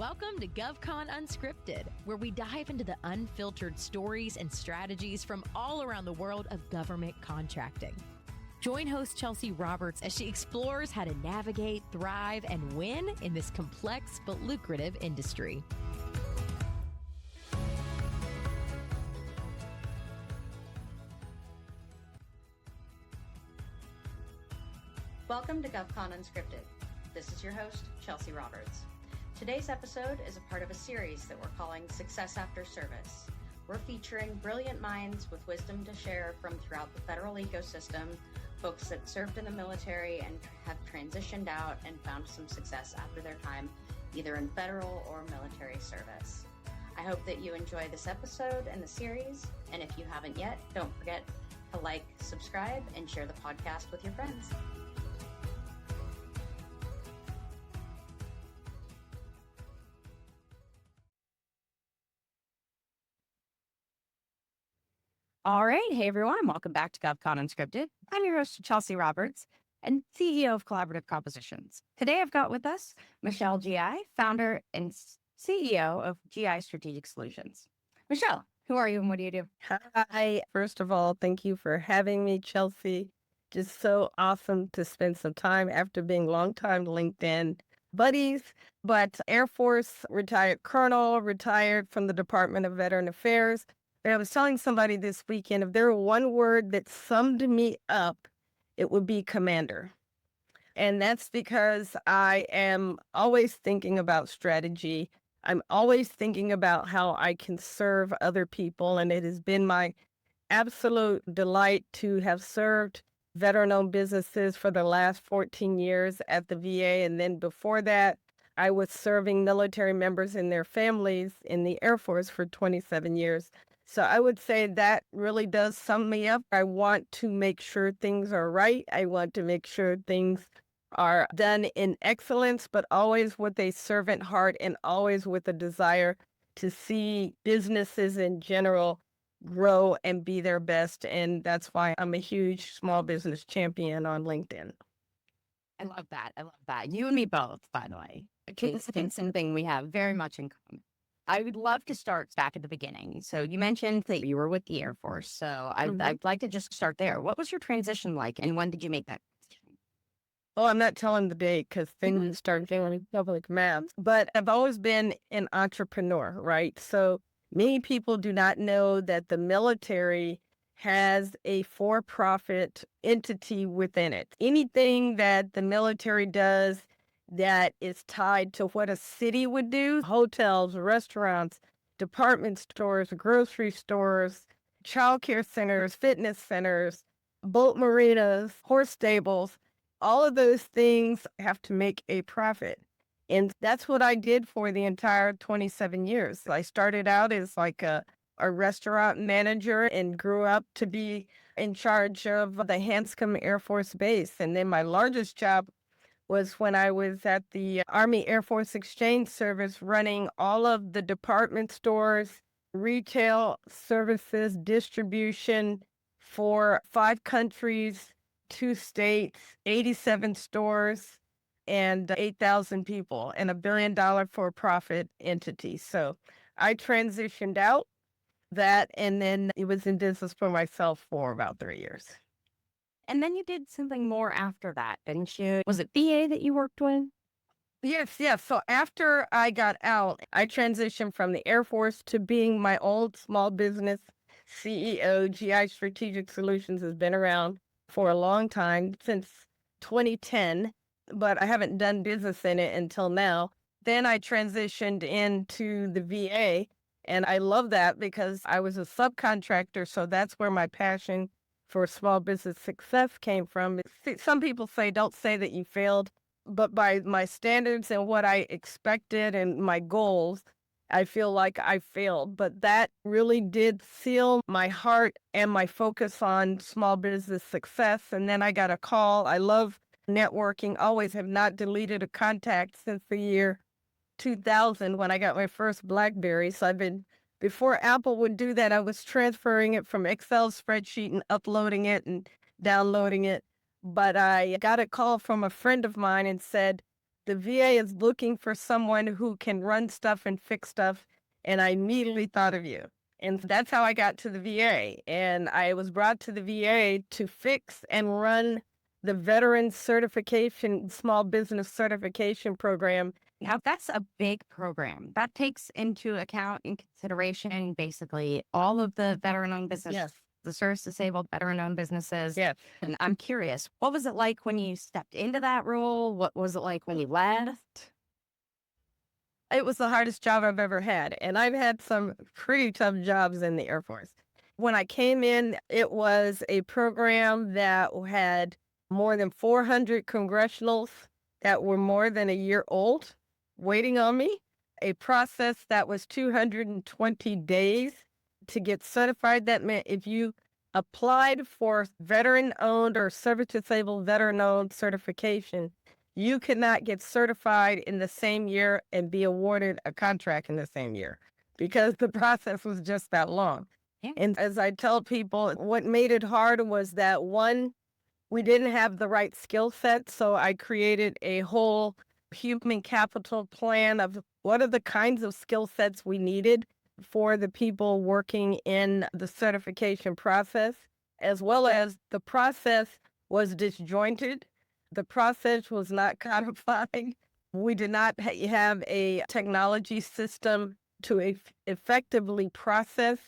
Welcome to GovCon Unscripted, where we dive into the unfiltered stories and strategies from all around the world of government contracting. Join host Chelsea Roberts as she explores how to navigate, thrive, and win in this complex but lucrative industry. Welcome to GovCon Unscripted. This is your host, Chelsea Roberts. Today's episode is a part of a series that we're calling Success After Service. We're featuring brilliant minds with wisdom to share from throughout the federal ecosystem, folks that served in the military and have transitioned out and found some success after their time, either in federal or military service. I hope that you enjoy this episode and the series, and if you haven't yet, don't forget to like, subscribe, and share the podcast with your friends. All right. Hey, everyone. Welcome back to GovCon Unscripted. I'm your host, Chelsea Roberts, and CEO of Collaborative Compositions. Today, I've got with us Michelle GI, founder and CEO of GI Strategic Solutions. Michelle, who are you and what do you do? Hi. First of all, thank you for having me, Chelsea. Just so awesome to spend some time after being longtime LinkedIn buddies, but Air Force retired colonel, retired from the Department of Veteran Affairs. I was telling somebody this weekend, if there were one word that summed me up, it would be commander. And that's because I am always thinking about strategy. I'm always thinking about how I can serve other people. And it has been my absolute delight to have served veteran-owned businesses for the last 14 years at the VA. And then before that, I was serving military members and their families in the Air Force for 27 years. So I would say that really does sum me up. I want to make sure things are right. I want to make sure things are done in excellence, but always with a servant heart and always with a desire to see businesses in general grow and be their best. And that's why I'm a huge small business champion on LinkedIn. I love that. I love that. You and me both, by the way. It's something we have very much in common. I would love to start back at the beginning. So you mentioned that you were with the Air Force. So I'd like to just start there. What was your transition like and when did you make that decision? Oh, I'm not telling the date because things start feeling public maps, but I've always been an entrepreneur, right? So many people do not know that the military has a for-profit entity within it. Anything that the military does that is tied to what a city would do, hotels, restaurants, department stores, grocery stores, childcare centers, fitness centers, boat marinas, horse stables, all of those things have to make a profit. And that's what I did for the entire 27 years. I started out as like a restaurant manager and grew up to be in charge of the Hanscom Air Force Base. And then my largest job was when I was at the Army Air Force Exchange Service running all of the department stores, retail services, distribution for 5 countries, 2 states, 87 stores, and 8,000 people, and $1 billion for-profit entity. So I transitioned out that, and then it was in business for myself for about 3 years. And then you did something more after that, didn't you? Was it VA that you worked with? Yes. So after I got out, I transitioned from the Air Force to being my own small business CEO. GI Strategic Solutions has been around for a long time, since 2010, but I haven't done business in it until now. Then I transitioned into the VA, and I love that because I was a subcontractor, so that's where my passion for small business success came from. Some people say, don't say that you failed, but by my standards and what I expected and my goals, I feel like I failed. But that really did seal my heart and my focus on small business success. And then I got a call. I love networking, always have not deleted a contact since the year 2000 when I got my first BlackBerry. So before Apple would do that, I was transferring it from Excel spreadsheet and uploading it and downloading it. But I got a call from a friend of mine and said, the VA is looking for someone who can run stuff and fix stuff. And I immediately thought of you. And that's how I got to the VA. And I was brought to the VA to fix and run the veteran certification, small business certification program. Now, that's a big program. That takes into account and consideration basically all of the veteran-owned businesses, Yes. the service-disabled veteran-owned businesses. Yes. And I'm curious, what was it like when you stepped into that role? What was it like when you left? It was the hardest job I've ever had. And I've had some pretty tough jobs in the Air Force. When I came in, it was a program that had more than 400 congressionals that were more than a year old waiting on me, a process that was 220 days to get certified. That meant if you applied for veteran-owned or service-disabled veteran-owned certification, you could not get certified in the same year and be awarded a contract in the same year because the process was just that long. Yeah. And as I tell people, what made it hard was that, one, we didn't have the right skill set. So I created a whole human capital plan of what are the kinds of skill sets we needed for the people working in the certification process, as well as the process was disjointed. The process was not codified. We did not have a technology system to effectively process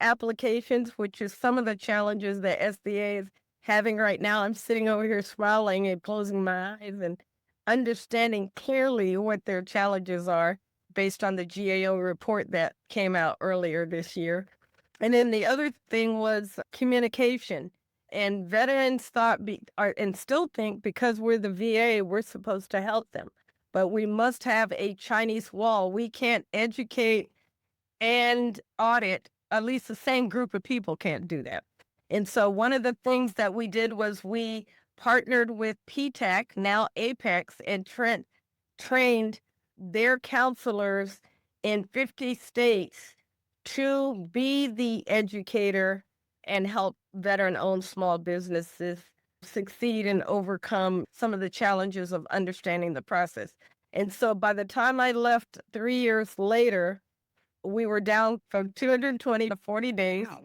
applications, which is some of the challenges that SBA is having right now. I'm sitting over here smiling and closing my eyes and understanding clearly what their challenges are based on the GAO report that came out earlier this year. And then the other thing was communication. And veterans thought and still think because we're the VA, we're supposed to help them. But we must have a Chinese wall. We can't educate and audit. At least the same group of people can't do that. And so one of the things that we did was we partnered with PTAC, now Apex, and trained their counselors in 50 states to be the educator and help veteran-owned small businesses succeed and overcome some of the challenges of understanding the process. And so by the time I left 3 years later, we were down from 220 to 40 days. Wow.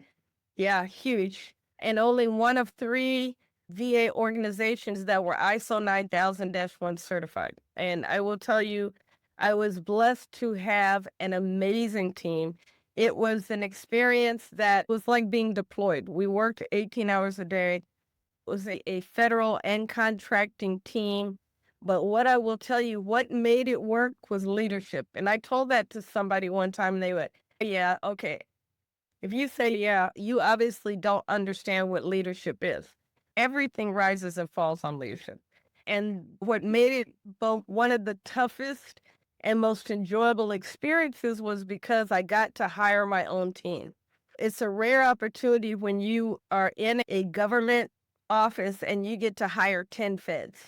Yeah, huge. And only one of 3 VA organizations that were ISO 9000-1 certified. And I will tell you, I was blessed to have an amazing team. It was an experience that was like being deployed. We worked 18 hours a day. It was a federal and contracting team. But what I will tell you, what made it work was leadership. And I told that to somebody one time, and they went, yeah, okay. If you say, yeah, you obviously don't understand what leadership is. Everything rises and falls on leadership. And what made it both one of the toughest and most enjoyable experiences was because I got to hire my own team. It's a rare opportunity when you are in a government office and you get to hire 10 feds.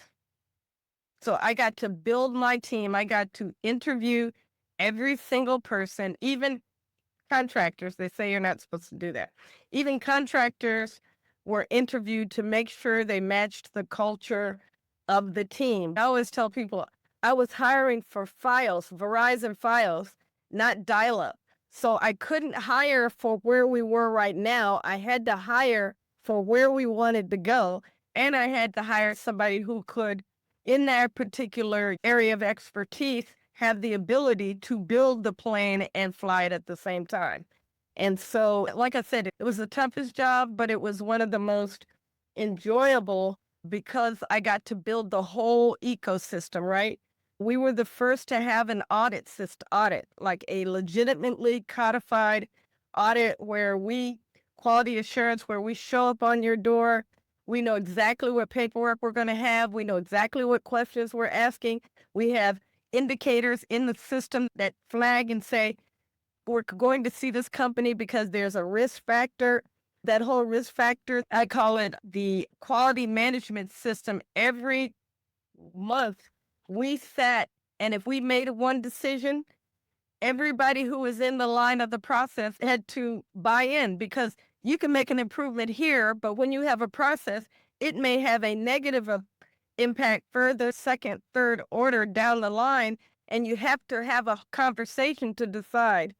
So I got to build my team. I got to interview every single person, even contractors. They say you're not supposed to do that. Even contractors were interviewed to make sure they matched the culture of the team. I always tell people I was hiring for files, Verizon files, not dial-up. So I couldn't hire for where we were right now. I had to hire for where we wanted to go. And I had to hire somebody who could, in that particular area of expertise, have the ability to build the plane and fly it at the same time. And so, like I said, it was the toughest job, but it was one of the most enjoyable because I got to build the whole ecosystem, right? We were the first to have an audit system, like a legitimately codified audit where quality assurance, where we show up on your door. We know exactly what paperwork we're going to have. We know exactly what questions we're asking. We have indicators in the system that flag and say, we're going to see this company because there's a risk factor. That whole risk factor, I call it the quality management system. Every month we sat, and if we made one decision, everybody who was in the line of the process had to buy in, because you can make an improvement here, but when you have a process, it may have a negative impact further, second, third order down the line. And you have to have a conversation to decide,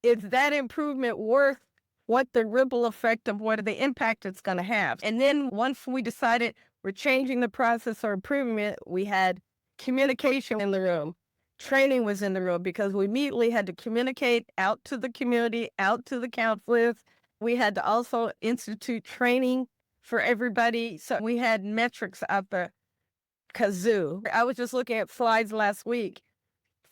is that improvement worth what the ripple effect of what the impact it's going to have? And then once we decided we're changing the process or improving it, we had communication in the room. Training was in the room because we immediately had to communicate out to the community, out to the counselors. We had to also institute training for everybody. So we had metrics out the kazoo. I was just looking at slides last week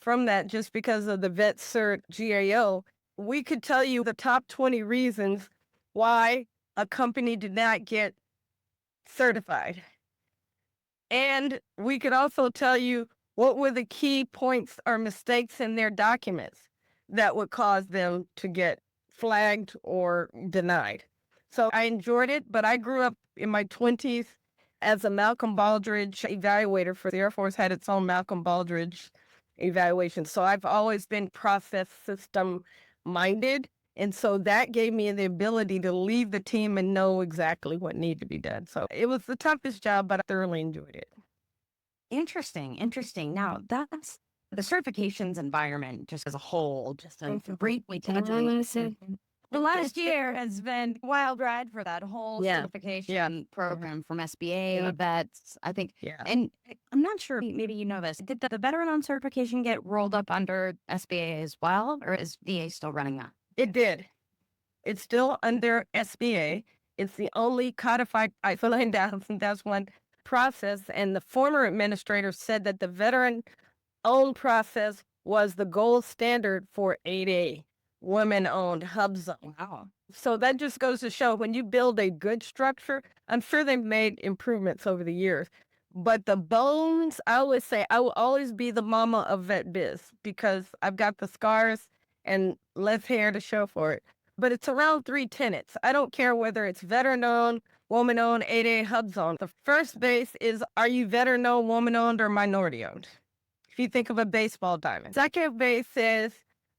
from that just because of the VetCert GAO. We could tell you the top 20 reasons why a company did not get certified. And we could also tell you what were the key points or mistakes in their documents that would cause them to get flagged or denied. So I enjoyed it, but I grew up in my 20s as a Malcolm Baldrige evaluator for the Air Force, had its own Malcolm Baldrige evaluation. So I've always been process system minded. And so that gave me the ability to lead the team and know exactly what needed to be done. So it was the toughest job, but I thoroughly enjoyed it. Interesting. Now, that's the certifications environment just as a whole, just a briefly touch on the last year has been a wild ride for that whole certification program from SBA, vets, I think. Yeah. And I'm not sure, maybe you know this. Did the veteran-owned certification get rolled up under SBA as well, or is VA still running that? It did. It's still under SBA. It's the only codified ISO 9001 process. And the former administrator said that the veteran-owned process was the gold standard for 8A, women-owned hub zone. Wow. So that just goes to show when you build a good structure, I'm sure they've made improvements over the years. But the bones, I always say, I will always be the mama of vet biz because I've got the scars and less hair to show for it. But it's around 3 tenets. I don't care whether it's veteran-owned, woman-owned, 8A hub zone. The first base is, are you veteran-owned, woman-owned, or minority-owned? If you think of a baseball diamond. Second base is,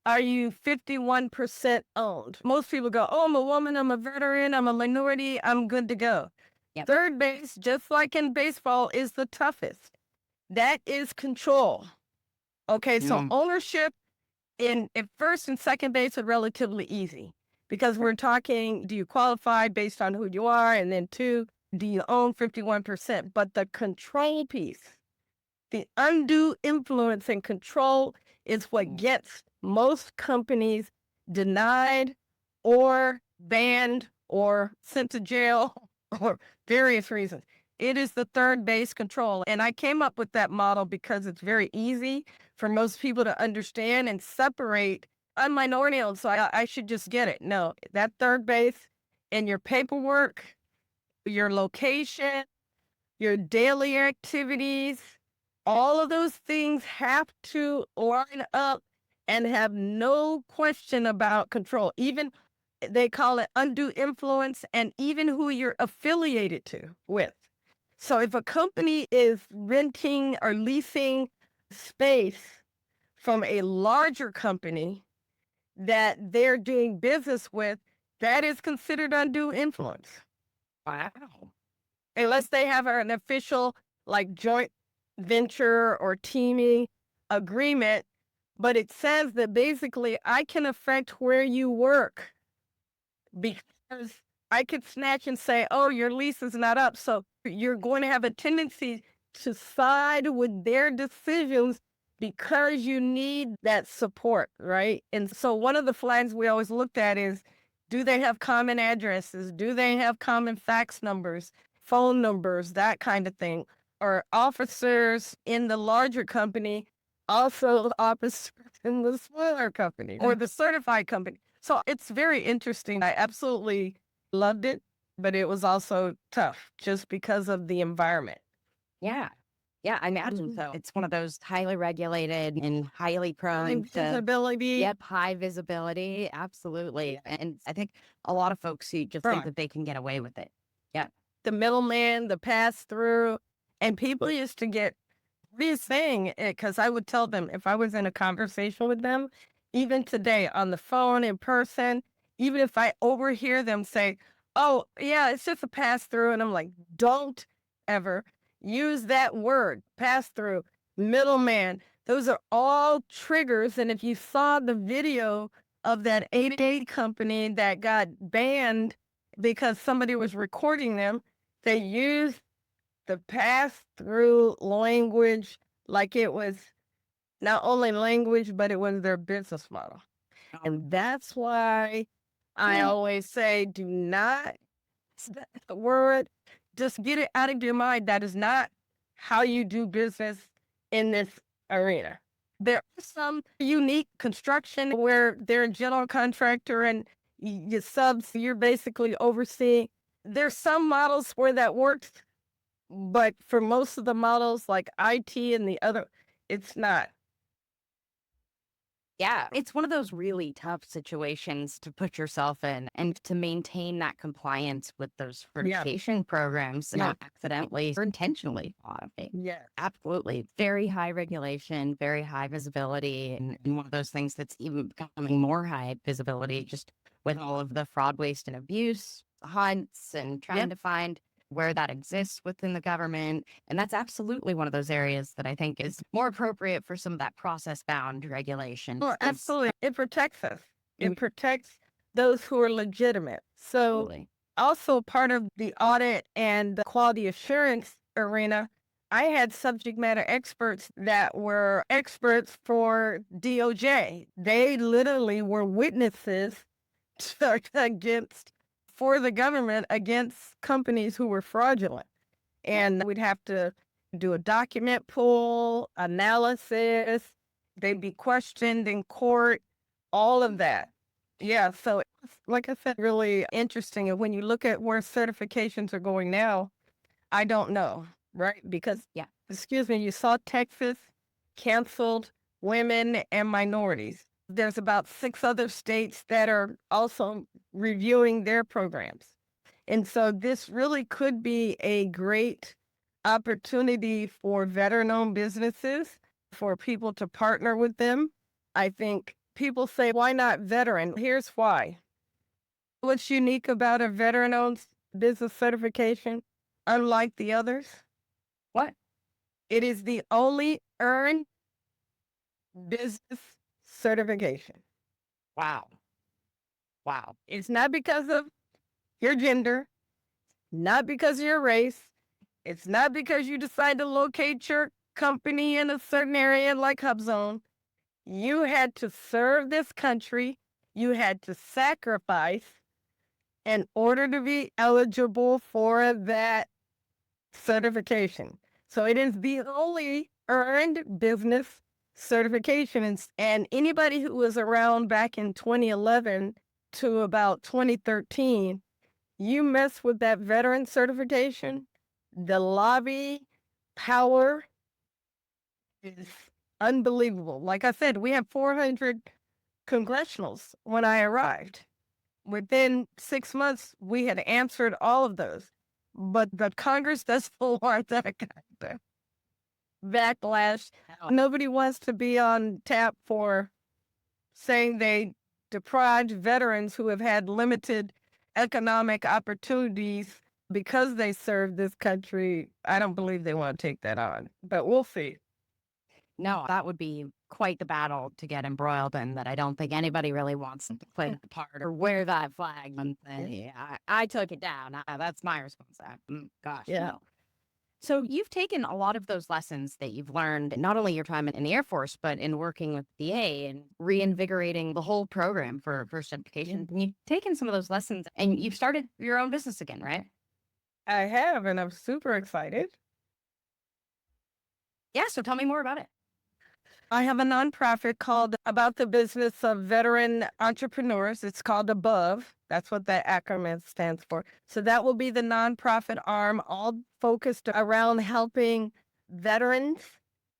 are you 51% owned? Most people go, oh, I'm a woman, I'm a veteran, I'm a minority, I'm good to go. Yep. Third base, just like in baseball, is the toughest. That is control. Okay, so ownership in first and second base are relatively easy because we're talking, do you qualify based on who you are? And then 2, do you own 51%? But the control piece, the undue influence and control is what gets most companies denied or banned or sent to jail or various reasons. It is the third base control. And I came up with that model because it's very easy for most people to understand and separate. I'm minority owned, so I should just get it. No, that third base in your paperwork, your location, your daily activities, all of those things have to line up and have no question about control. Even they call it undue influence, and even who you're affiliated with. So if a company is renting or leasing space from a larger company that they're doing business with, that is considered undue influence. Wow. Unless they have an official like joint venture or teaming agreement, but it says that basically I can affect where you work because I could snatch and say, oh, your lease is not up. So you're going to have a tendency to side with their decisions because you need that support, right? And so one of the flags we always looked at is, do they have common addresses? Do they have common fax numbers, phone numbers, that kind of thing? Or officers in the larger company, also officers in the smaller company or the certified company. So it's very interesting. I absolutely loved it, but it was also tough just because of the environment. Yeah, I imagine so. It's one of those highly regulated and highly prone to Visibility. Yep, high visibility. Absolutely. And I think a lot of folks who just think that they can get away with it. Yeah. The middleman, the pass through, and people used to get this thing because I would tell them if I was in a conversation with them, even today on the phone, in person, even if I overhear them say, oh, yeah, it's just a pass through. And I'm like, don't ever. use that word, pass through, middleman. Those are all triggers. And if you saw the video of that 88 company that got banned because somebody was recording them, they used the pass through language like it was not only language, but it was their business model. And that's why I always say, do not the word, just get it out of your mind. That is not how you do business in this arena. There are some unique construction where they're a general contractor and your subs, you're basically overseeing. There's some models where that works, but for most of the models like IT and the other, it's not. Yeah, it's one of those really tough situations to put yourself in and to maintain that compliance with those certification programs and not accidentally or intentionally violate. Yeah. Absolutely. Very high regulation, very high visibility, and one of those things that's even becoming more high visibility just with all of the fraud, waste, and abuse hunts and trying to find where that exists within the government. And that's absolutely one of those areas that I think is more appropriate for some of that process-bound regulation. Oh, absolutely. It protects us. It protects those who are legitimate. So also part of the audit and the quality assurance arena, I had subject matter experts that were experts for DOJ. They literally were witnesses against for the government against companies who were fraudulent. And we'd have to do a document pull, analysis, they'd be questioned in court, all of that. Yeah, so like I said, really interesting. And when you look at where certifications are going now, I don't know, right? Because, excuse me, you saw Texas canceled women and minorities. There's about 6 other states that are also reviewing their programs. And so this really could be a great opportunity for veteran-owned businesses, for people to partner with them. I think people say, why not veteran? Here's why. What's unique about a veteran-owned business certification, unlike the others? What? It is the only earned business certification. Wow. It's not because of your gender, not because of your race. It's not because you decide to locate your company in a certain area like HubZone. You had to serve this country. You had to sacrifice in order to be eligible for that certification. So it is the only earned business certification. And anybody who was around back in 2011 to about 2013, you mess with that veteran certification, the lobby power is unbelievable. Like I said, we have 400 congressionals when I arrived. Within 6 months, we had answered all of those. But the Congress doesn't want that kind of backlash. Nobody wants to be on tap for saying they deprived veterans who have had limited economic opportunities because they served this country. I don't believe they want to take that on, but we'll see. No, that would be quite the battle to get embroiled in that I don't think anybody really wants to play that part or wear that flag. And I took it down. That's my responsibility. Gosh. Yeah. No. So you've taken a lot of those lessons that you've learned, not only your time in the Air Force, but in working with the VA and reinvigorating the whole program for certification. And you've taken some of those lessons and you've started your own business again, right? I have, and I'm super excited. Yeah, so tell me more about it. I have a nonprofit called About the Business of Veteran Entrepreneurs. It's called ABOVE. That's what that acronym stands for. So that will be the nonprofit arm, all focused around helping veterans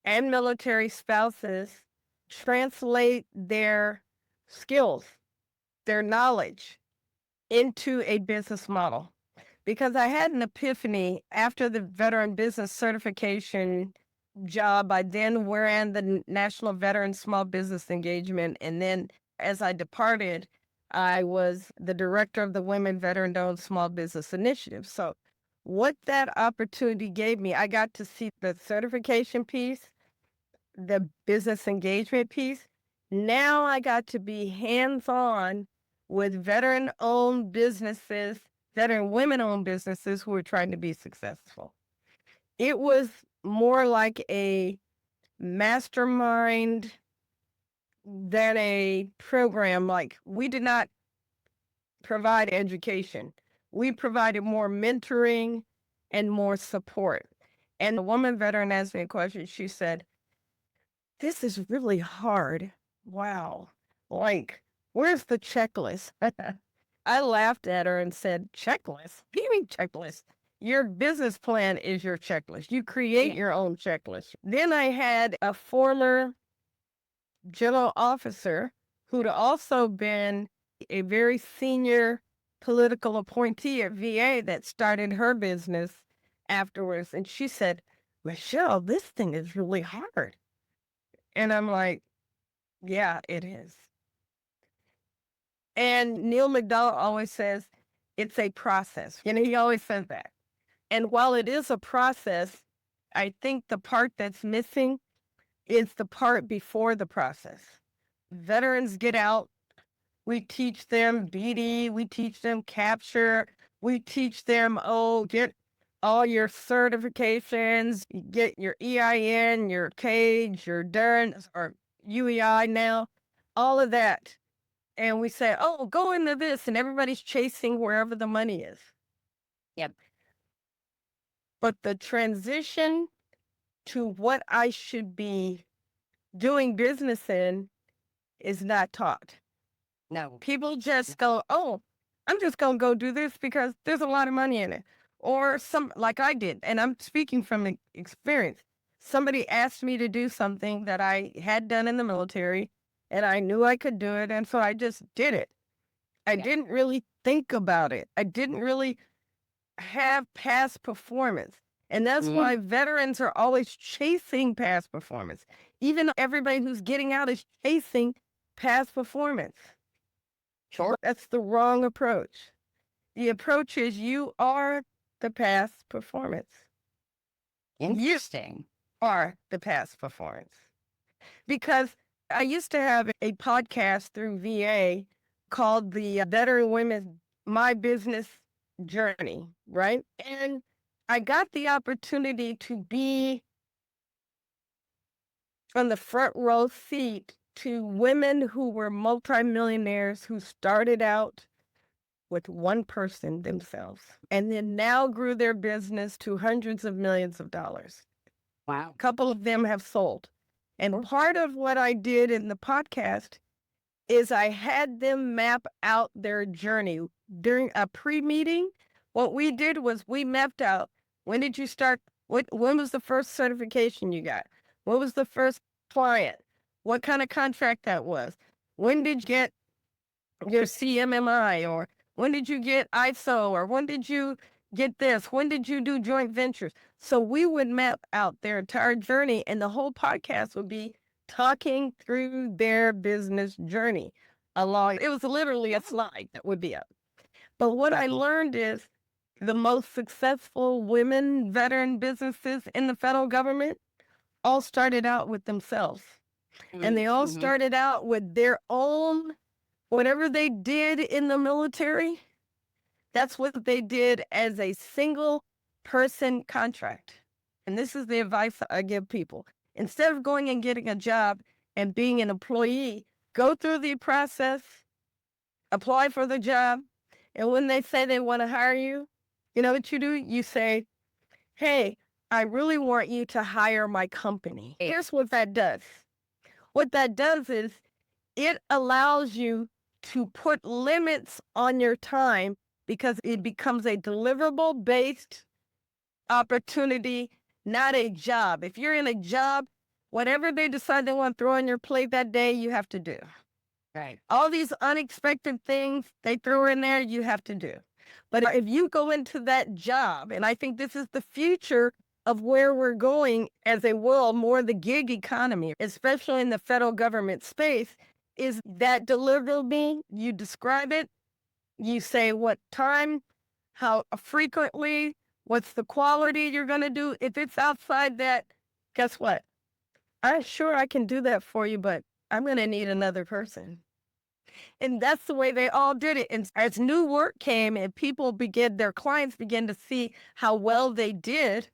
and military spouses translate their skills, their knowledge into a business model. Because I had an epiphany after the veteran business certification job. I then ran the National Veteran Small Business Engagement. And then as I departed, I was the director of the Women Veteran-Owned Small Business Initiative. So what that opportunity gave me, I got to see the certification piece, the business engagement piece. Now I got to be hands-on with veteran-owned businesses, veteran women-owned businesses who are trying to be successful. It was more like a mastermind than a program. Like, we did not provide education. We provided more mentoring and more support. And the woman veteran asked me a question. She said, "This is really hard. Wow. Like, where's the checklist?" I laughed at her and said, "Checklist? What do you mean checklist? Your business plan is your checklist. You create your own checklist." Then I had a former general officer who'd also been a very senior political appointee at VA that started her business afterwards. And she said, "Michelle, this thing is really hard." And I'm like, yeah, it is. And Neil McDowell always says it's a process. He always says that. And while it is a process, I think the part that's missing is the part before the process. Veterans get out. We teach them BD. We teach them capture. We teach them, get all your certifications, get your EIN, your CAGE, your DERNS, or UEI now, all of that. And we say, go into this, and everybody's chasing wherever the money is. Yep. But the transition to what I should be doing business in is not taught. No. People just go, I'm just going to go do this because there's a lot of money in it. Or like I did, and I'm speaking from experience. Somebody asked me to do something that I had done in the military, and I knew I could do it, and so I just did it. I didn't really think about it. I didn't really have past performance. And that's why veterans are always chasing past performance. Even everybody who's getting out is chasing past performance. Sure. That's the wrong approach. The approach is you are the past performance. Interesting. You are the past performance. Because I used to have a podcast through VA called the Veteran Women's My Business Journey, right? And I got the opportunity to be on the front row seat to women who were multimillionaires who started out with one person themselves and then now grew their business to hundreds of millions of dollars. Wow. A couple of them have sold. And part of what I did in the podcast is I had them map out their journey. During a pre-meeting, what we did was we mapped out, when did you start? When was the first certification you got? What was the first client? What kind of contract that was? When did you get your CMMI? Or when did you get ISO? Or when did you get this? When did you do joint ventures? So we would map out their entire journey, and the whole podcast would be talking through their business journey along. It was literally a slide that would be up. But what I learned is the most successful women veteran businesses in the federal government all started out with themselves. And they all started out with their own, whatever they did in the military, that's what they did as a single person contract. And this is the advice I give people. Instead of going and getting a job and being an employee, go through the process, apply for the job. And when they say they want to hire you, you know what you do? You say, "Hey, I really want you to hire my company." Here's what that does. What that does is it allows you to put limits on your time because it becomes a deliverable-based opportunity, not a job. If you're in a job, whatever they decide they want to throw on your plate that day, you have to do. Right. All these unexpected things they throw in there, you have to do. But if you go into that job, and I think this is the future of where we're going as a world, more the gig economy, especially in the federal government space, is that deliverable. You describe it, you say what time, how frequently, What's the quality you're going to do? If it's outside that, guess what? I'm sure I can do that for you, but I'm going to need another person. And that's the way they all did it. And as new work came and their clients began to see how well they did,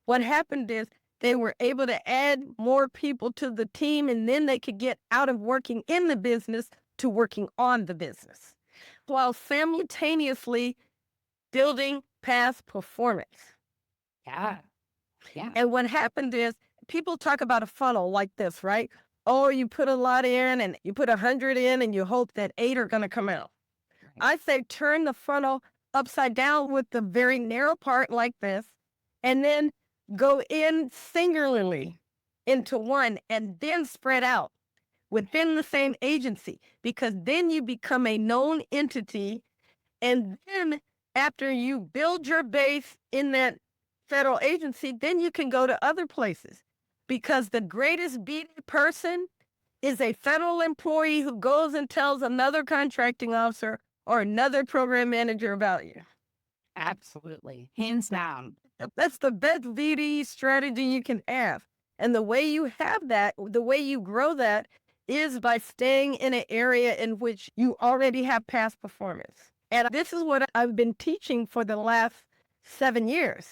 what happened is they were able to add more people to the team, and then they could get out of working in the business to working on the business, while simultaneously building past performance. Yeah. Yeah. And what happened is people talk about a funnel like this, right? Oh, you put a lot in and you put 100 in and you hope that 8 are going to come out. Right. I say turn the funnel upside down with the very narrow part like this, and then go in singularly into one and then spread out within the same agency, because then you become a known entity. And then after you build your base in that federal agency, then you can go to other places, because the greatest BD person is a federal employee who goes and tells another contracting officer or another program manager about you. Absolutely. Hands down. That's the best BD strategy you can have. And the way you have that, the way you grow that, is by staying in an area in which you already have past performance. And this is what I've been teaching for the last 7 years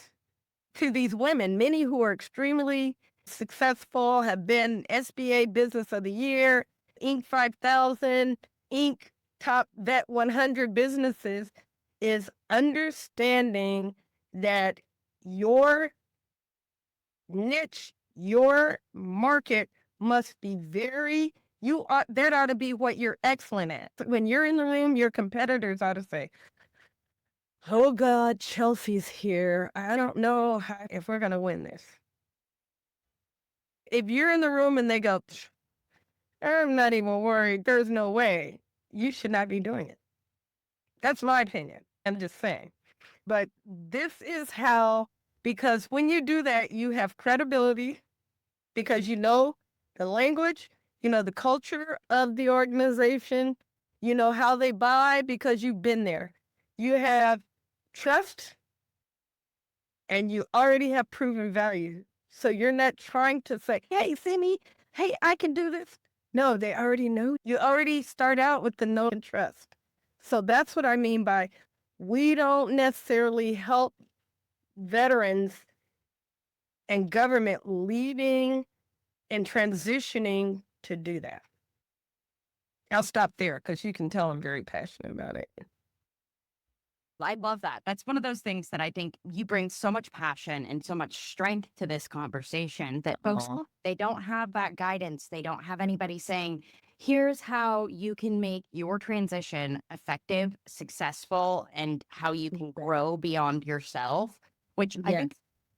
to these women, many who are extremely successful, have been SBA Business of the Year, Inc. 5000, Inc. Top Vet 100 businesses, is understanding that your niche, your market must be that ought to be what you're excellent at. When you're in the room, your competitors ought to say, oh God, Chelsea's here. I don't know if we're going to win this. If you're in the room and they go, I'm not even worried, there's no way, you should not be doing it. That's my opinion. I'm just saying. But this is how, because when you do that, you have credibility, because you know the language, you know the culture of the organization, you know how they buy because you've been there. You have trust, and you already have proven value. So you're not trying to say, hey, see me, hey, I can do this. No, they already know. You already start out with the know and trust. So that's what I mean by, we don't necessarily help veterans and government leaving and transitioning to do that. I'll stop there because you can tell I'm very passionate about it. I love that. That's one of those things that I think you bring so much passion and so much strength to this conversation that folks, they don't have that guidance. They don't have anybody saying, here's how you can make your transition effective, successful, and how you can grow beyond yourself, which I think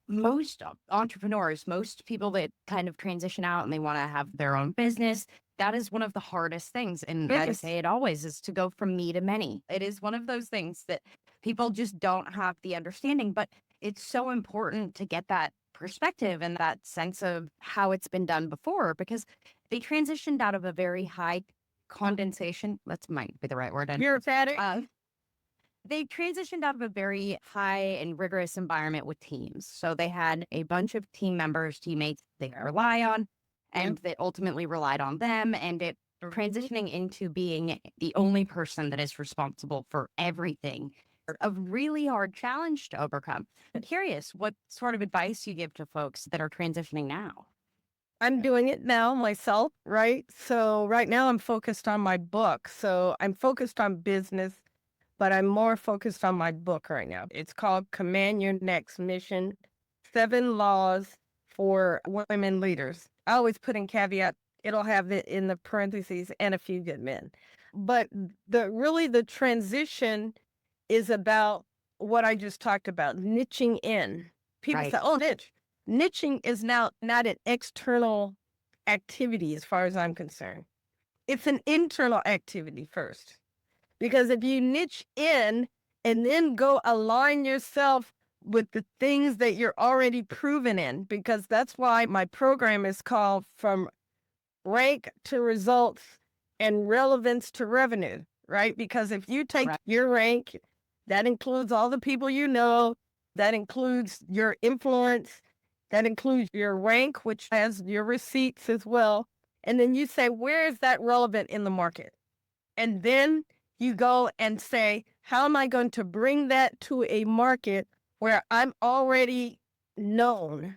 most entrepreneurs, most people that kind of transition out and they want to have their own business, that is one of the hardest things. And I say it always is to go from me to many. It is one of those things that people just don't have the understanding, but it's so important to get that perspective and that sense of how it's been done before, because they transitioned out of a very high condensation. That might be the right word. Bureaucratic. They transitioned out of a very high and rigorous environment with teams. So they had a bunch of team members, teammates they rely on, and that ultimately relied on them. And it transitioning into being the only person that is responsible for everything, a really hard challenge to overcome. I'm curious what sort of advice you give to folks that are transitioning now. I'm doing it now myself, right? So right now I'm focused on my book. So I'm focused on business, but I'm more focused on my book right now. It's called Command Your Next Mission, 7 Laws for Women Leaders. I always put in caveat, it'll have it in the parentheses, and a few good men. But the transition is about what I just talked about, niching in. People say, oh, niche. Niching is now not an external activity as far as I'm concerned. It's an internal activity first. Because if you niche in and then go align yourself with the things that you're already proven in, because that's why my program is called From Rank to Results and Relevance to Revenue, right? Because if you take your rank, that includes all the people you know, That includes your influence. That includes your rank, which has your receipts as well. And then you say, where is that relevant in the market? And then you go and say, how am I going to bring that to a market where I'm already known,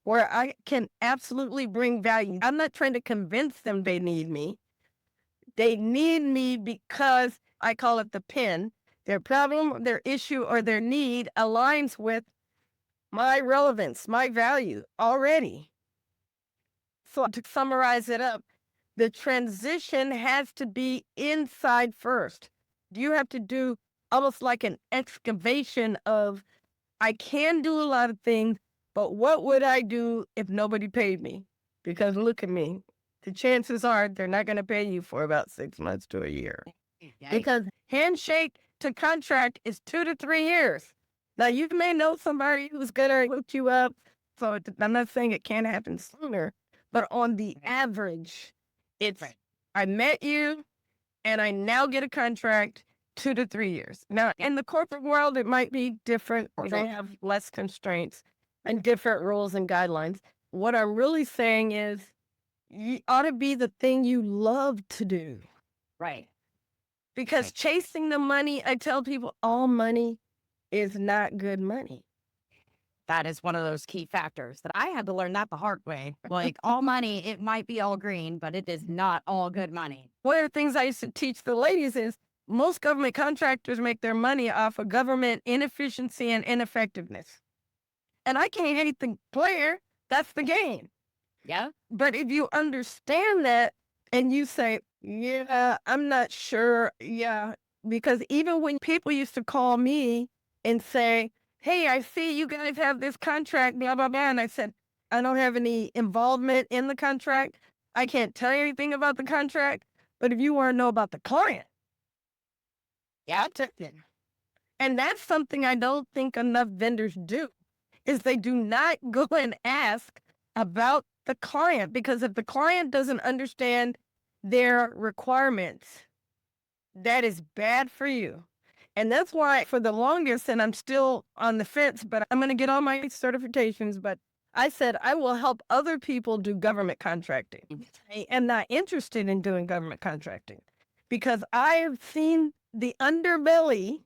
where I can absolutely bring value? I'm not trying to convince them they need me. They need me because I call it the pin. Their problem, their issue, or their need aligns with my relevance, my value already. So to summarize it up, the transition has to be inside first. You have to do almost like an excavation of, I can do a lot of things, but what would I do if nobody paid me? Because look at me. The chances are they're not going to pay you for about 6 months to a year. Yikes. Because handshake to contract is 2 to 3 years. Now, you may know somebody who's going to hook you up. So I'm not saying it can't happen sooner, but on the average, it's I met you and I now get a contract 2 to 3 years. Now, in the corporate world, it might be different. They have less constraints and different rules and guidelines. What I'm really saying is you ought to be the thing you love to do. Right. Because chasing the money, I tell people all money is not good money. That is one of those key factors that I had to learn that the hard way. Like all money, it might be all green, but it is not all good money. One of the things I used to teach the ladies is most government contractors make their money off of government inefficiency and ineffectiveness. And I can't hate the player. That's the game. Yeah. But if you understand that and you say, yeah, I'm not sure. Yeah. Because even when people used to call me and say, hey, I see you guys have this contract, blah, blah, blah. And I said, I don't have any involvement in the contract. I can't tell you anything about the contract. But if you want to know about the client, Yeah. and that's something I don't think enough vendors do, is they do not go and ask about the client. Because if the client doesn't understand their requirements, that is bad for you. And that's why for the longest, and I'm still on the fence, but I'm going to get all my certifications, but I said I will help other people do government contracting. I am not interested in doing government contracting because I have seen the underbelly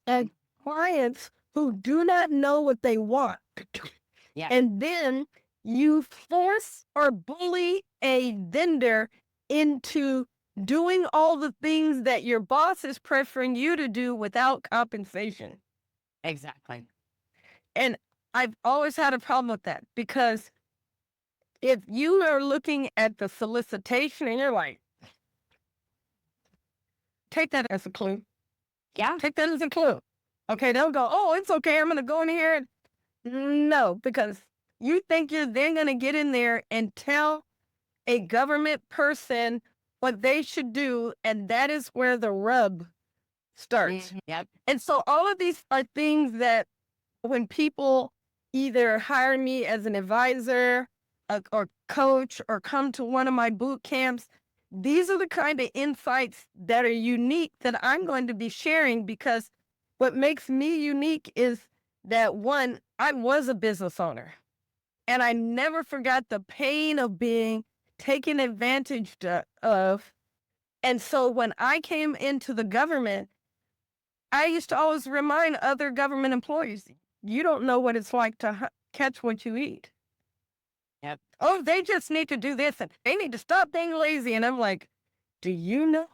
and clients who do not know what they want. Yeah. And then you force or bully a vendor into doing all the things that your boss is preferring you to do without compensation. Exactly. And I've always had a problem with that because if you are looking at the solicitation and you're like, take that as a clue. Yeah. Take that as a clue. Okay, they'll go, oh, it's okay. I'm going to go in here. No, because you think you're then going to get in there and tell a government person what they should do, and that is where the rub starts. Yep. And so all of these are things that when people either hire me as an advisor or coach or come to one of my boot camps, these are the kind of insights that are unique that I'm going to be sharing because what makes me unique is that, one, I was a business owner and I never forgot the pain of being taken advantage of. And so when I came into the government, I used to always remind other government employees, you don't know what it's like to catch what you eat. Yep. Oh, they just need to do this and they need to stop being lazy. And I'm like, do you know?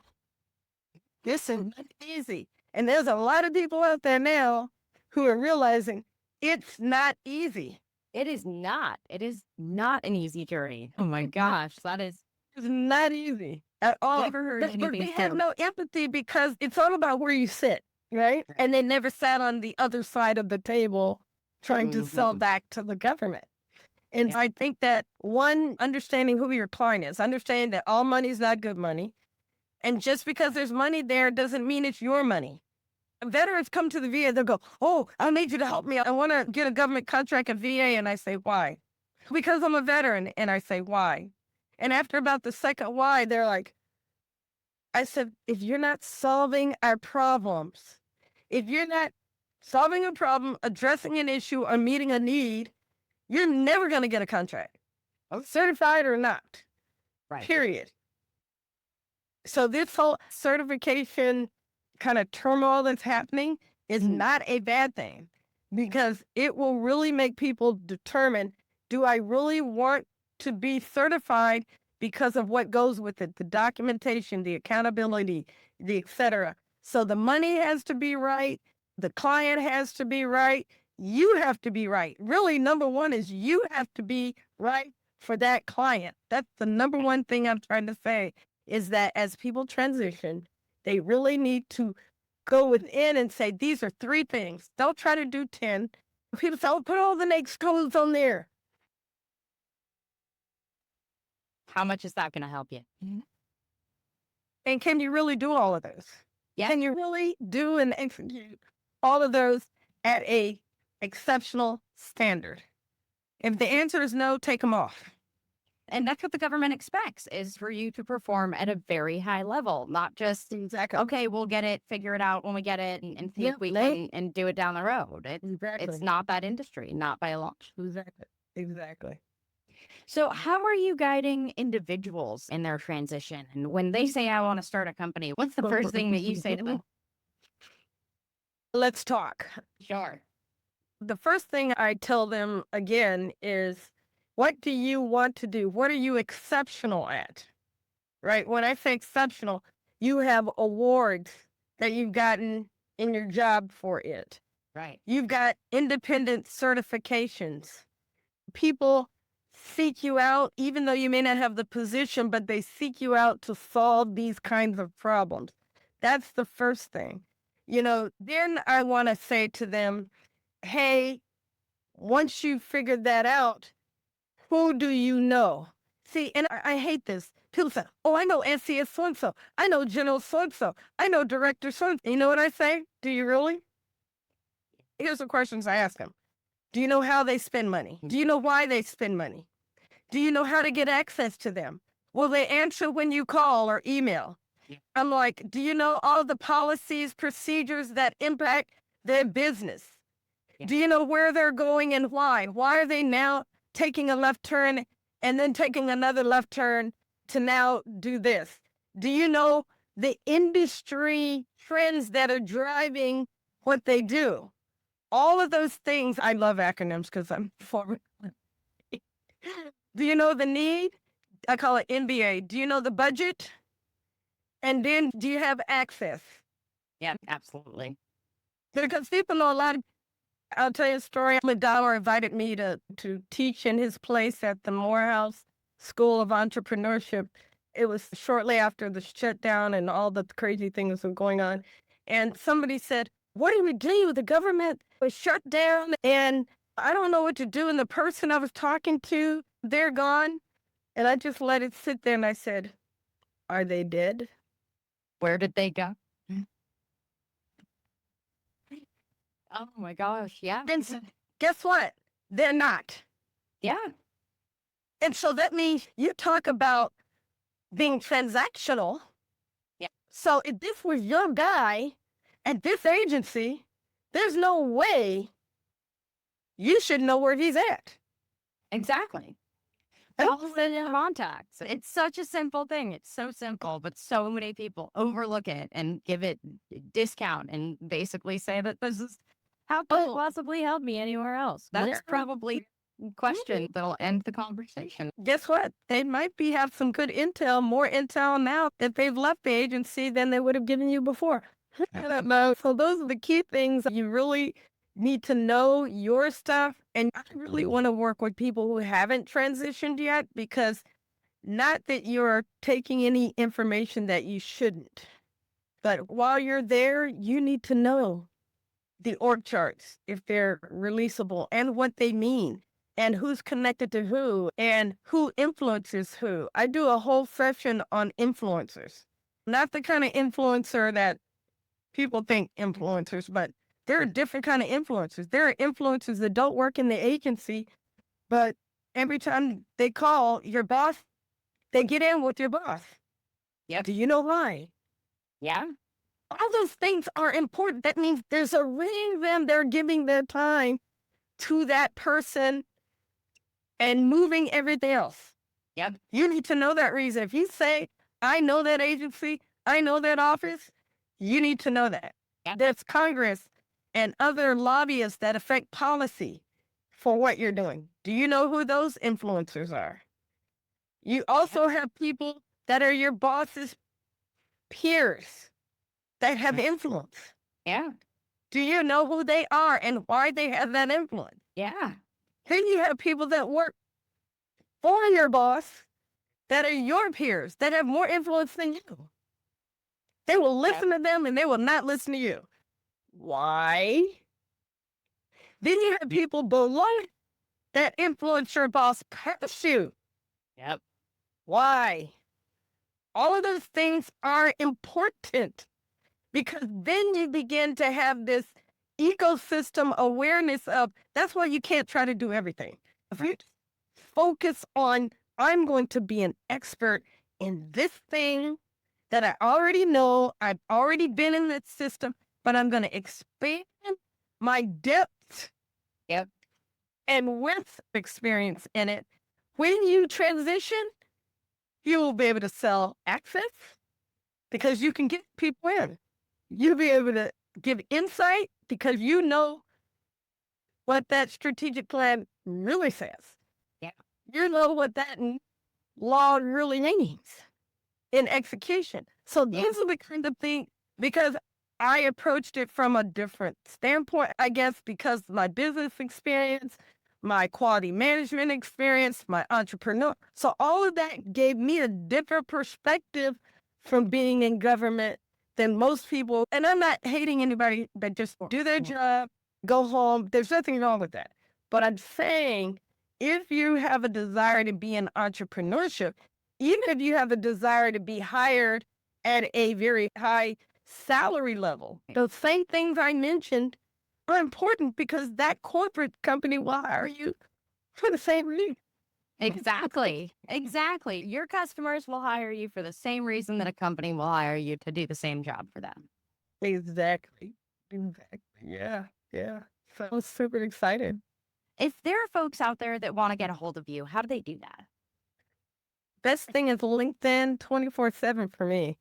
This is not easy. And there's a lot of people out there now who are realizing it's not easy. It is not. It is not an easy journey. Oh my gosh. That is. It's not easy at all. Never heard But anything they have no empathy because it's all about where you sit, right? And they never sat on the other side of the table trying to sell back to the government. And I think that, one, understanding who your client is, understanding that all money is not good money. And just because there's money there doesn't mean it's your money. Veterans come to the VA, they'll go, oh, I need you to help me. I want to get a government contract at VA. And I say, why? Because I'm a veteran. And I say, why? And after about the second why, they're like, I said, if you're not solving our problems, if you're not solving a problem, addressing an issue, or meeting a need, you're never going to get a contract, certified or not, period. So this whole certification kind of turmoil that's happening is not a bad thing, because it will really make people determine, do I really want to be certified because of what goes with it, the documentation, the accountability, the et cetera. So the money has to be right. The client has to be right. You have to be right. Really, number one is you have to be right for that client. That's the number one thing I'm trying to say, is that as people transition, they really need to go within and say, these are 3 things. Don't try to do 10. People say, oh, put all the NAICS codes on there. How much is that going to help you? And can you really do all of those? Yeah. Can you really do and execute all of those at a exceptional standard? If the answer is no, take them off. And that's what the government expects, is for you to perform at a very high level, not just, okay, we'll get it, figure it out when we get it, and think we can and do it down the road. It's not that industry, not by a long shot. Exactly. So how are you guiding individuals in their transition? And when they say, I want to start a company, what's the first thing that you say to them? Let's talk. Sure. The first thing I tell them again is, what do you want to do? What are you exceptional at? Right? When I say exceptional, you have awards that you've gotten in your job for it. Right. You've got independent certifications. People seek you out, even though you may not have the position, but they seek you out to solve these kinds of problems. That's the first thing. Then I want to say to them, hey, once you've figured that out, who do you know? See, and I hate this. People say, oh, I know SAS so-and-so. I know General so-and-so. I know Director so-and-so. You know what I say? Do you really? Here's the questions I ask them. Do you know how they spend money? Do you know why they spend money? Do you know how to get access to them? Will they answer when you call or email? I'm like, do you know all the policies, procedures that impact their business? Do you know where they're going and why? Why are they now taking a left turn and then taking another left turn to now do this? Do you know the industry trends that are driving what they do? All of those things. I love acronyms because I'm forward. Do you know the need? I call it NBA. Do you know the budget? And then do you have access? Yeah, absolutely. Because people know a lot of, I'll tell you a story. McDowell invited me to teach in his place at the Morehouse School of Entrepreneurship. It was shortly after the shutdown and all the crazy things were going on. And somebody said, what do we do? The government was shut down and I don't know what to do. And the person I was talking to, they're gone. And I just let it sit there and I said, are they dead? Where did they go? Oh my gosh, yeah. And guess what? They're not. Yeah. And so that means you talk about being transactional. Yeah. So if this was your guy at this agency, there's no way you should know where he's at. Exactly. All the contacts. It's such a simple thing. It's so simple, but so many people overlook it and give it a discount and basically say that this is how could it possibly help me anywhere else? That's probably a question that'll end the conversation. Guess what? They might have some good intel, more intel now that they've left the agency than they would have given you before. I don't know. So those are the key things. You really need to know your stuff. And I really want to work with people who haven't transitioned yet, because not that you're taking any information that you shouldn't, but while you're there, you need to know the org charts, if they're releasable, and what they mean, and who's connected to who, and who influences who. I do a whole session on influencers. Not the kind of influencer that people think influencers, but there are different kind of influencers. There are influencers that don't work in the agency, but every time they call your boss, they get in with your boss. Yep. Do you know why? Yeah. All those things are important. That means there's a reason they're giving their time to that person and moving everything else. Yep. You need to know that reason. If you say, I know that agency, I know that office, you need to know that. Yep. There's Congress and other lobbyists that affect policy for what you're doing. Do you know who those influencers are? You also have people that are your boss's peers that have influence. Yeah. Do you know who they are and why they have that influence? Yeah. Then you have people that work for your boss that are your peers that have more influence than you. They will listen to them and they will not listen to you. Why? Then you have people below that influence your boss past you. Yep. Why? All of those things are important because then you begin to have this ecosystem awareness of, that's why you can't try to do everything. If you focus on, I'm going to be an expert in this thing that I already know, I've already been in that system, but I'm going to expand my depth. Yep. And with experience in it, when you transition, you will be able to sell access because you can get people in. You'll be able to give insight because you know what that strategic plan really says. Yeah. You know what that law really means in execution. So these are the kind of things, because I approached it from a different standpoint, I guess, because my business experience, my quality management experience, my entrepreneur. So all of that gave me a different perspective from being in government than most people. And I'm not hating anybody that just do their job, go home. There's nothing wrong with that. But I'm saying if you have a desire to be in entrepreneurship, even if you have a desire to be hired at a very high salary level, those same things I mentioned are important because that corporate company will hire you for the same reason. Exactly. Exactly. Your customers will hire you for the same reason that a company will hire you to do the same job for them. Exactly. Yeah. So I'm super excited. If there are folks out there that want to get a hold of you, how do they do that? Best thing is LinkedIn 24/7 for me.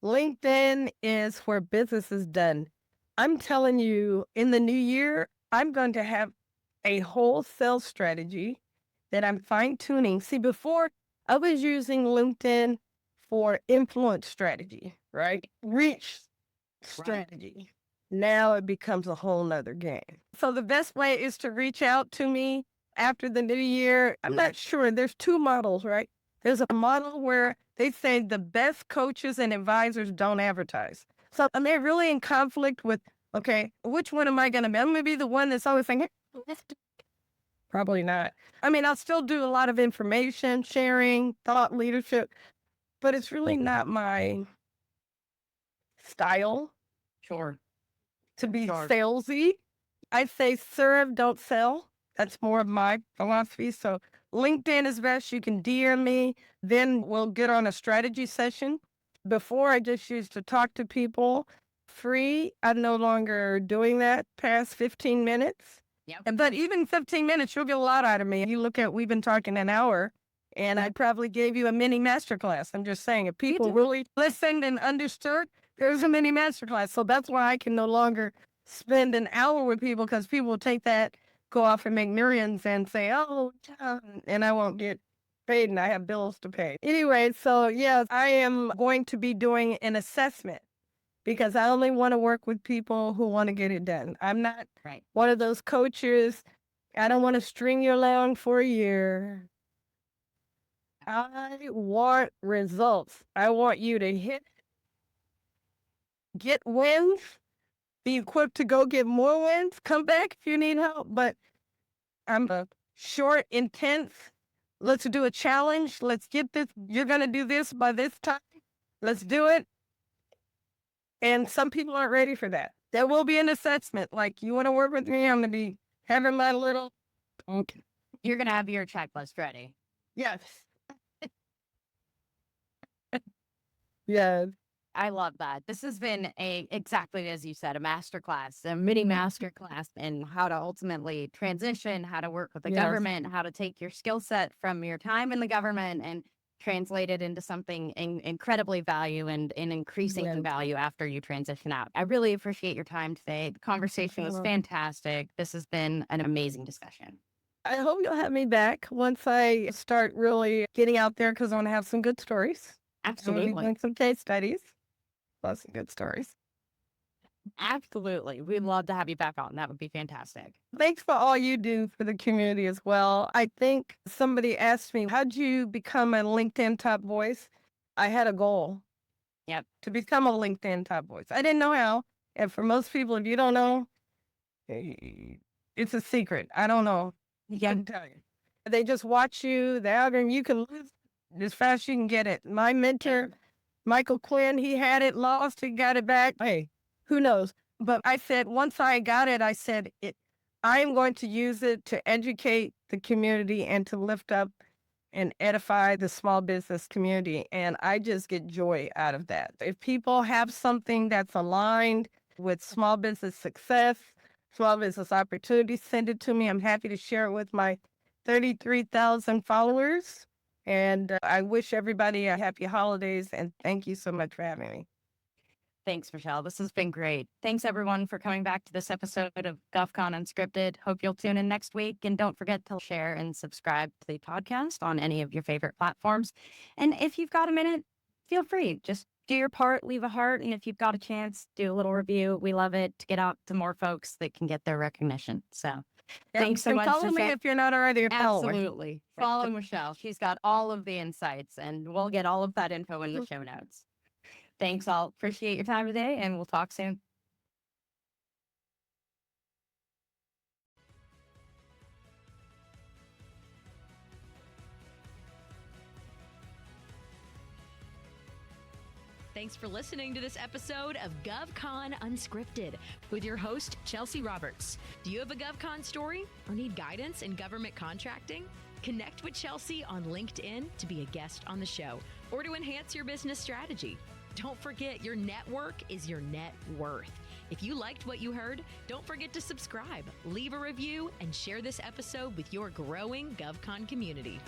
LinkedIn is where business is done. I'm telling you, in the new year, I'm going to have a wholesale strategy that I'm fine tuning. See, before I was using LinkedIn for influence strategy, right? Reach strategy. Now it becomes a whole nother game. So the best way is to reach out to me after the new year. I'm not sure. There's two models, right? There's a model where they say the best coaches and advisors don't advertise. So am I really in conflict with, okay, which one am I going to be? I'm going to be the one that's always saying, probably not. I mean, I'll still do a lot of information sharing, thought leadership, but it's really not my style. Sure. To be salesy. I say serve, don't sell. That's more of my philosophy. So LinkedIn is best. You can DM me. Then we'll get on a strategy session. Before, I just used to talk to people free. I'm no longer doing that past 15 minutes. Yep. But even 15 minutes, you'll get a lot out of me. You look at, we've been talking an hour, and I probably gave you a mini masterclass. I'm just saying, if people really listened and understood, there's a mini masterclass. So that's why I can no longer spend an hour with people, because people will take that, go off and make millions and say, oh, and I won't get paid and I have bills to pay. Anyway, so yes, I am going to be doing an assessment because I only want to work with people who want to get it done. I'm not one of those coaches. I don't want to string you along for a year. I want results. I want you to get wins, be equipped to go get more wins, come back if you need help. But I'm short, intense. Let's do a challenge. Let's get this. You're going to do this by this time. Let's do it. And some people aren't ready for that. There will be an assessment. Like, you want to work with me? I'm going to be having my little. Okay. You're going to have your checklist ready. Yes. Yes. I love that. This has been exactly as you said, a masterclass, a mini masterclass in how to ultimately transition, how to work with the government, how to take your skill set from your time in the government and translate it into something incredibly value and increasing in value after you transition out. I really appreciate your time today. The conversation was fantastic. This has been an amazing discussion. I hope you'll have me back once I start really getting out there because I want to have some good stories. Absolutely. Doing some case studies. Lots of good stories. Absolutely. We'd love to have you back on. That would be fantastic. Thanks for all you do for the community as well. I think somebody asked me, how'd you become a LinkedIn top voice? I had a goal. Yep. To become a LinkedIn top voice. I didn't know how. And for most people, if you don't know, it's a secret. I don't know. I can tell you. They just watch you, the algorithm, you can lose as fast as you can get it. My mentor, Michael Quinn, he had it lost, he got it back. Hey, who knows? But I said, once I got it, I said, I am going to use it to educate the community and to lift up and edify the small business community. And I just get joy out of that. If people have something that's aligned with small business success, small business opportunities, send it to me. I'm happy to share it with my 33,000 followers. And I wish everybody a happy holidays. And thank you so much for having me. Thanks, Michelle. This has been great. Thanks, everyone, for coming back to this episode of GovCon Unscripted. Hope you'll tune in next week. And don't forget to share and subscribe to the podcast on any of your favorite platforms. And if you've got a minute, feel free. Just do your part, leave a heart. And if you've got a chance, do a little review. We love it to get out to more folks that can get their recognition. So thanks so much. Follow me if you're not already a follower. Absolutely. Follow Michelle. She's got all of the insights, and we'll get all of that info in the show notes. Thanks, all. Appreciate your time today, and we'll talk soon. Thanks for listening to this episode of GovCon Unscripted with your host, Chelsea Roberts. Do you have a GovCon story or need guidance in government contracting? Connect with Chelsea on LinkedIn to be a guest on the show or to enhance your business strategy. Don't forget, your network is your net worth. If you liked what you heard, don't forget to subscribe, leave a review, and share this episode with your growing GovCon community.